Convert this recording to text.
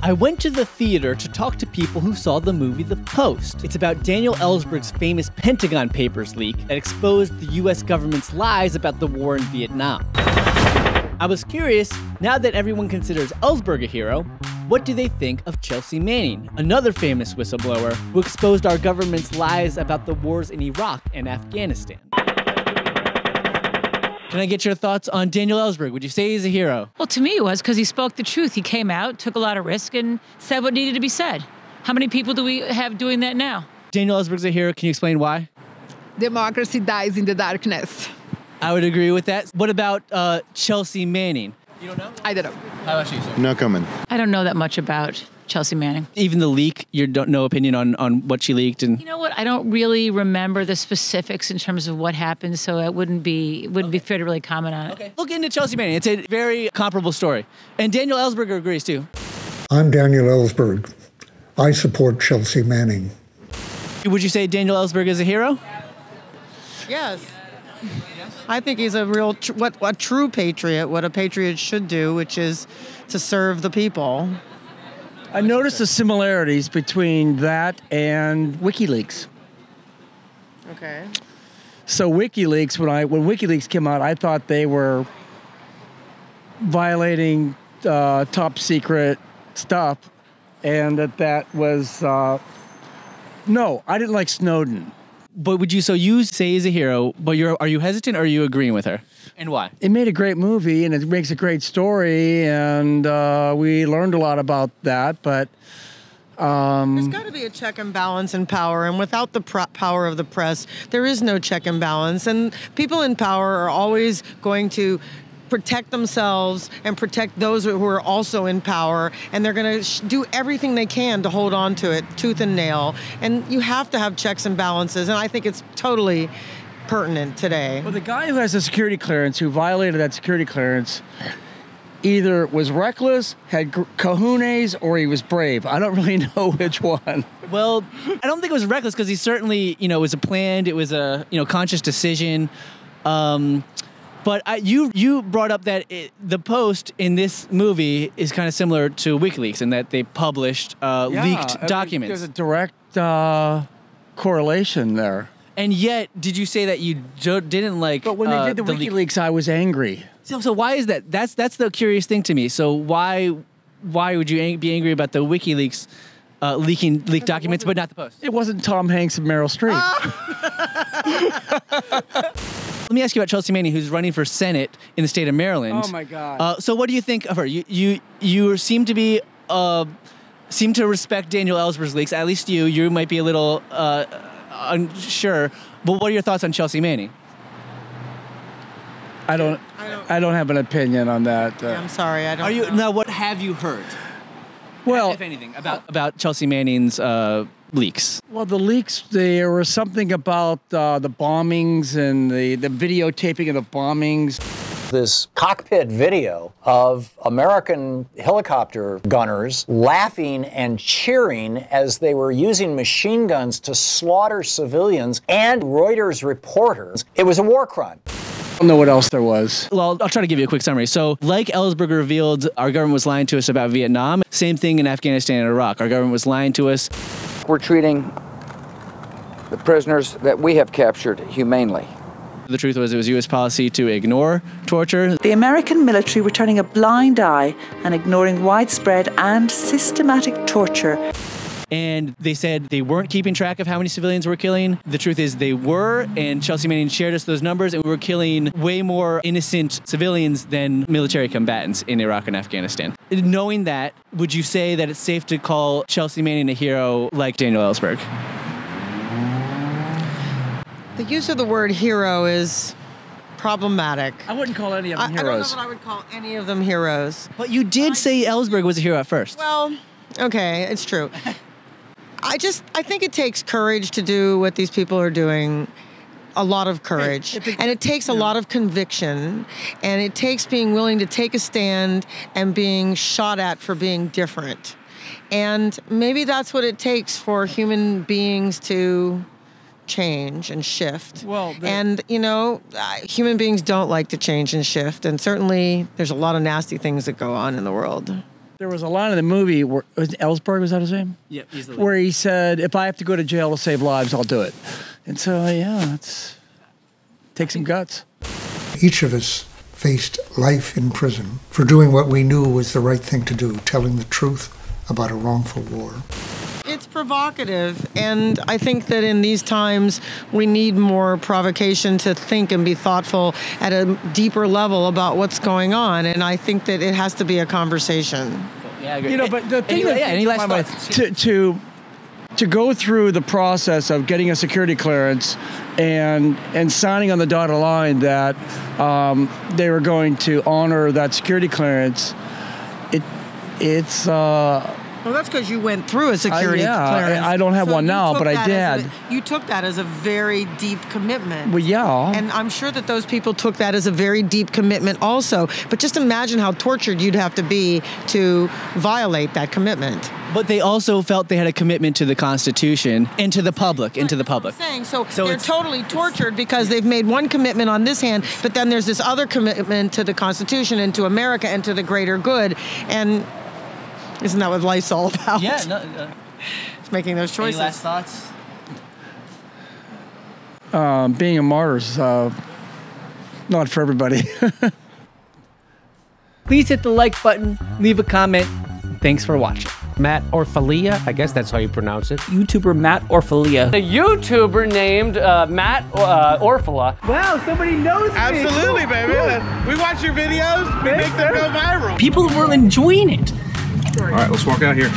I went to the theater to talk to people who saw the movie The Post. It's about Daniel Ellsberg's famous Pentagon Papers leak that exposed the US government's lies about the war in Vietnam. I was curious, now that everyone considers Ellsberg a hero, what do they think of Chelsea Manning, another famous whistleblower who exposed our government's lies about the wars in Iraq and Afghanistan? Can I get your thoughts on Daniel Ellsberg? Would you say he's a hero? Well, to me, it was because he spoke the truth. He came out, took a lot of risk, and said what needed to be said. How many people do we have doing that now? Daniel Ellsberg's a hero. Can you explain why? Democracy dies in the darkness. I would agree with that. What about Chelsea Manning? You don't know? I don't know. How about you, sir? No comment. I don't know that much about Chelsea Manning. Even the leak, you don't no opinion on what she leaked? And You know what? I don't really remember the specifics in terms of what happened, so it wouldn't be fair to really comment on it. Okay. Look into Chelsea Manning. It's a very comparable story. And Daniel Ellsberg agrees too. I'm Daniel Ellsberg. I support Chelsea Manning. Would you say Daniel Ellsberg is a hero? Yes. I think he's a real, a true patriot, what a patriot should do, which is to serve the people. I noticed the similarities between that and WikiLeaks. Okay. So WikiLeaks, when WikiLeaks came out, I thought they were violating top secret stuff, and that was no. I didn't like Snowden. But would you say he's a hero, but are you hesitant or are you agreeing with her? And why? It made a great movie, and it makes a great story, and we learned a lot about that, but there's got to be a check and balance in power, and without the power of the press, there is no check and balance, and people in power are always going to protect themselves and protect those who are also in power, and they're going to do everything they can to hold on to it tooth and nail, and you have to have checks and balances, and I think it's totally pertinent today. Well, the guy who has a security clearance, who violated that security clearance, either was reckless, had cojones, or he was brave. I don't really know which one. Well, I don't think it was reckless because he certainly, it was it was a, conscious decision. But you brought up that the Post in this movie is kind of similar to WikiLeaks in that they published leaked documents. There's a direct correlation there. And yet, did you say that you didn't like? But when they did the WikiLeaks, I was angry. So why is that? That's the curious thing to me. So why would you be angry about the WikiLeaks leaked documents, but not the Post? It wasn't Tom Hanks and Meryl Streep. Let me ask you about Chelsea Manning, who's running for Senate in the state of Maryland. Oh my God! So what do you think of her? You seem to respect Daniel Ellsberg's leaks. At least you might be a little unsure. But what are your thoughts on Chelsea Manning? I don't have an opinion on that. I'm sorry, I don't know. Now, what have you heard? Well, if anything, about Chelsea Manning's leaks. Well, the leaks, there was something about the bombings and the videotaping of the bombings. This cockpit video of American helicopter gunners laughing and cheering as they were using machine guns to slaughter civilians and Reuters reporters. It was a war crime. I don't know what else there was. Well, I'll try to give you a quick summary. So, like Ellsberg revealed, our government was lying to us about Vietnam. Same thing in Afghanistan and Iraq. Our government was lying to us. We're treating the prisoners that we have captured humanely. The truth was it was U.S. policy to ignore torture. The American military were turning a blind eye and ignoring widespread and systematic torture. And they said they weren't keeping track of how many civilians we're killing. The truth is they were, and Chelsea Manning shared us those numbers, and we were killing way more innocent civilians than military combatants in Iraq and Afghanistan. Knowing that, would you say that it's safe to call Chelsea Manning a hero like Daniel Ellsberg? The use of the word hero is problematic. I wouldn't call any of them heroes. I don't know that I would call any of them heroes. But you did say Ellsberg was a hero at first. Well, okay, it's true. I think it takes courage to do what these people are doing. A lot of courage. And it takes a lot of conviction. And it takes being willing to take a stand and being shot at for being different. And maybe that's what it takes for human beings to change and shift. Well, and, human beings don't like to change and shift. And certainly there's a lot of nasty things that go on in the world. There was a line in the movie where Ellsberg, was that his name? Yep, easily. Where he said, "If I have to go to jail to save lives, I'll do it." And so, yeah, takes some guts. Each of us faced life in prison for doing what we knew was the right thing to do, telling the truth about a wrongful war. It's provocative, and I think that in these times we need more provocation to think and be thoughtful at a deeper level about what's going on, and I think that it has to be a conversation. Yeah, I agree. But the thing any last thoughts? To go through the process of getting a security clearance and signing on the dotted line that they were going to honor that security clearance, it's. Well, that's because you went through a security clearance. I don't have one now, but I did. You took that as a very deep commitment. Well, yeah. And I'm sure that those people took that as a very deep commitment also. But just imagine how tortured you'd have to be to violate that commitment. But they also felt they had a commitment to the Constitution and to the public, So they're totally tortured because they've made one commitment on this hand, but then there's this other commitment to the Constitution and to America and to the greater good. And isn't that what life's all about? Yeah, it's making those choices. Any last thoughts? Being a martyr's not for everybody. Please hit the like button, leave a comment. Thanks for watching. Matt Orfalea, I guess that's how you pronounce it. YouTuber Matt Orfalea. A YouTuber named Matt Orfalea. Wow, somebody knows me. Absolutely, baby. We watch your videos, we make them go viral. People were enjoying it. All right, let's walk out here.